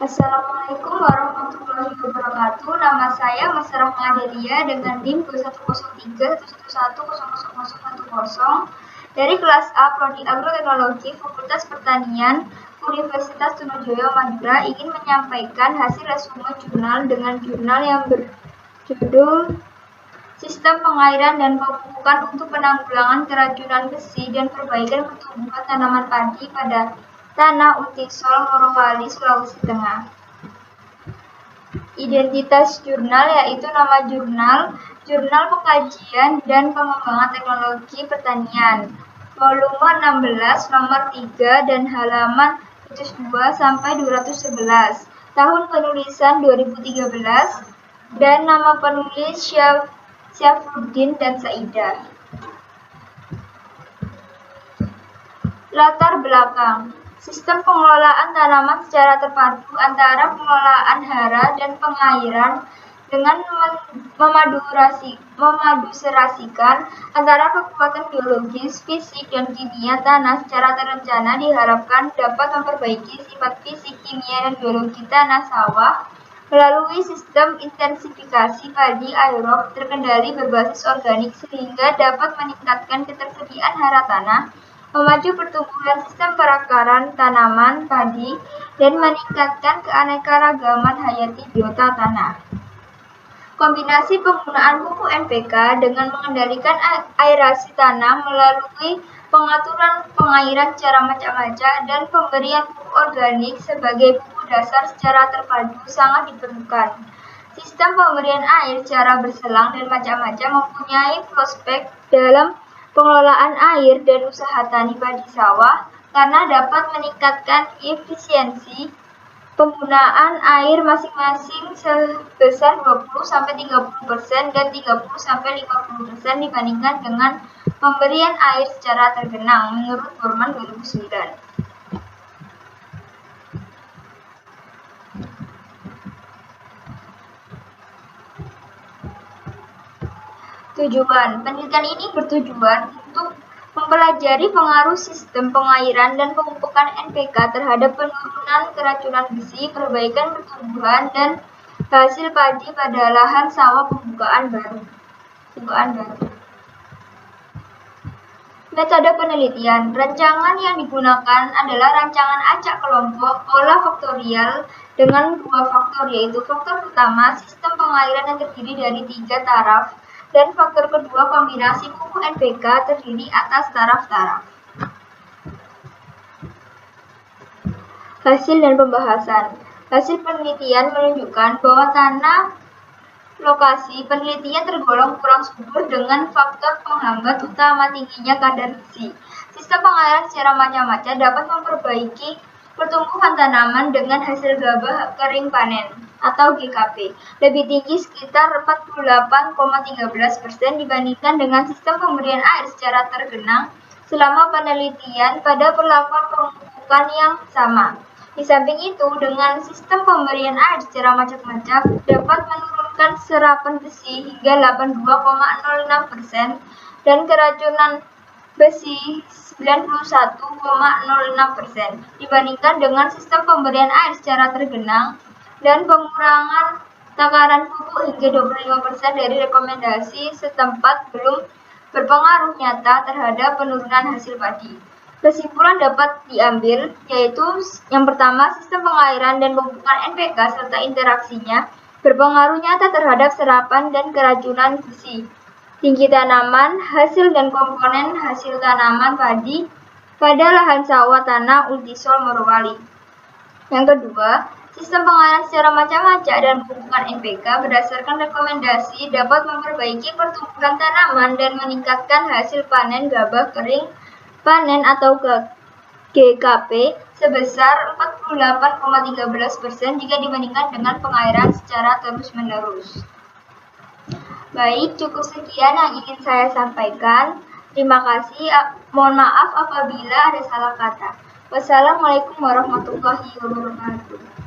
Assalamualaikum warahmatullahi wabarakatuh. Nama saya Mas Rahma Delia dengan NIM 210311000010 dari kelas A Prodi Agroteknologi Fakultas Pertanian Universitas Trunojoyo Madura ingin menyampaikan hasil resume jurnal dengan jurnal yang berjudul Sistem Pengairan dan Pemupukan untuk Penanggulangan Keracunan Besi dan Perbaikan Pertumbuhan Tanaman Padi pada Tanah Utisol, Morowali, Sulawesi Tengah. Identitas jurnal yaitu nama jurnal, Jurnal Pengkajian dan Pengembangan Teknologi Pertanian, volume 16, nomor 3 dan halaman 102 sampai 211. Tahun penulisan 2013 dan nama penulis Syafruddin dan Saida. Latar belakang. Sistem pengelolaan tanaman secara terpadu antara pengelolaan hara dan pengairan dengan memaduserasikan antara kekuatan biologis, fisik, dan kimia tanah secara terencana diharapkan dapat memperbaiki sifat fisik, kimia, dan biologi tanah sawah melalui sistem intensifikasi padi aerob terkendali berbasis organik sehingga dapat meningkatkan ketersediaan hara tanah, memacu pertumbuhan sistem perakaran tanaman padi, dan meningkatkan keanekaragaman hayati biota tanah. Kombinasi penggunaan pupuk NPK dengan mengendalikan aerasi tanah melalui pengaturan pengairan secara macak-macak dan pemberian pupuk organik sebagai pupuk dasar secara terpadu sangat diperlukan. Sistem pemberian air secara berselang dan macak-macak mempunyai prospek dalam pengelolaan air dan usaha tani padi sawah karena dapat meningkatkan efisiensi penggunaan air masing-masing sebesar 20-30% dan 30-50% dibandingkan dengan pemberian air secara tergenang menurut Borman 2009. Tujuan penelitian ini bertujuan untuk mempelajari pengaruh sistem pengairan dan pemupukan NPK terhadap penurunan keracunan besi, perbaikan pertumbuhan, dan hasil padi pada lahan sawah pembukaan baru. Metode penelitian. Rancangan yang digunakan adalah rancangan acak kelompok olah faktorial dengan 2 faktor, yaitu faktor pertama sistem pengairan yang terdiri dari 3 taraf, dan faktor kedua kombinasi pupuk NPK terdiri atas taraf-taraf. Hasil dan pembahasan. Hasil penelitian menunjukkan bahwa tanah lokasi penelitian tergolong kurang subur dengan faktor penghambat utama tingginya kadar besi. Sistem pengairan secara macak-macak dapat memperbaiki pertumbuhan tanaman dengan hasil gabah kering panen atau GKP lebih tinggi sekitar 48,13% dibandingkan dengan sistem pemberian air secara tergenang selama penelitian pada perlakuan pemupukan yang sama. Di samping itu, dengan sistem pemberian air secara macak-macak dapat menurunkan serapan besi hingga 82,06% dan keracunan besi 91,06% dibandingkan dengan sistem pemberian air secara tergenang dan pengurangan takaran pupuk hingga 25% dari rekomendasi setempat belum berpengaruh nyata terhadap penurunan hasil padi. Kesimpulan dapat diambil yaitu yang pertama, sistem pengairan dan pemupukan NPK serta interaksinya berpengaruh nyata terhadap serapan dan keracunan besi, tinggi tanaman, hasil dan komponen hasil tanaman padi pada lahan sawah tanah Utisol Morowali. Yang kedua, sistem pengairan secara macak-macak dan pemupukan NPK berdasarkan rekomendasi dapat memperbaiki pertumbuhan tanaman dan meningkatkan hasil panen gabah kering panen atau GKP sebesar 48,13% jika dibandingkan dengan pengairan secara terus-menerus. Baik, cukup sekian yang ingin saya sampaikan. Terima kasih. Mohon maaf apabila ada salah kata. Wassalamualaikum warahmatullahi wabarakatuh.